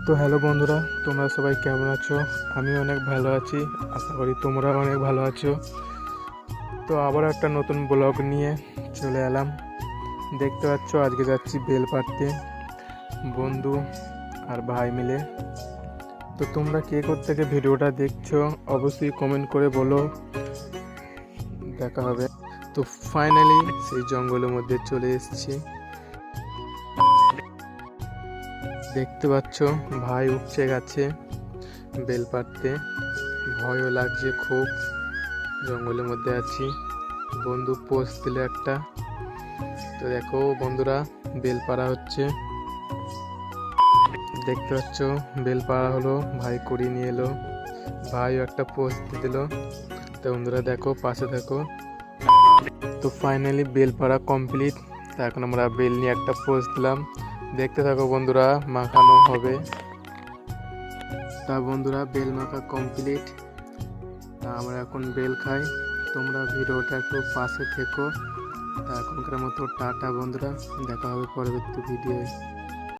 তো হ্যালো বন্ধুরা, তোমরা সবাই কেমন আছো? আমি অনেক ভালো আছি, আশা করি তোমরাও অনেক ভালো আছো। তো আবার একটা নতুন ব্লগ নিয়ে চলে এলাম। দেখতে পাচ্ছ আজকে যাচ্ছি বেল পাড়তে, বন্ধু আর ভাই মিলে। তো তোমরা কে থেকে ভিডিওটা দেখছো অবশ্যই কমেন্ট করে বলো, দেখা হবে। তো ফাইনালি সেই জঙ্গলের মধ্যে চলে এসেছি। দেখতে পাচ্ছ ভাই উঠছে গাছে বেল পাড়তে, ভয়ও লাগছে খুব। জঙ্গলের মধ্যে আছি, বন্ধু পোস্ট দিল একটা। তো দেখো বন্ধুরা, বেল পাড়া হচ্ছে। দেখতে পাচ্ছ বেল পাড়া হলো, ভাই করি নিয়ে এলো, ভাইও একটা পোস্ট দিয়ে দিল। তো বন্ধুরা দেখো, পাশে দেখো। তো ফাইনালি বেল পাড়া কমপ্লিট। তা এখন আমরা বেল নিয়ে একটা পোস্ট দিলাম, দেখতে থাকো বন্ধুরা, মাখানো হবে। তা বন্ধুরা বেল মাখা কমপ্লিট। তা আমরা এখন বেল খাই। তোমরা ভিডিওটা একটু পাশে থেকো। তা এখনকার মতো টাটা বন্ধুরা, দেখা হবে পরবর্তী ভিডিওয়ে।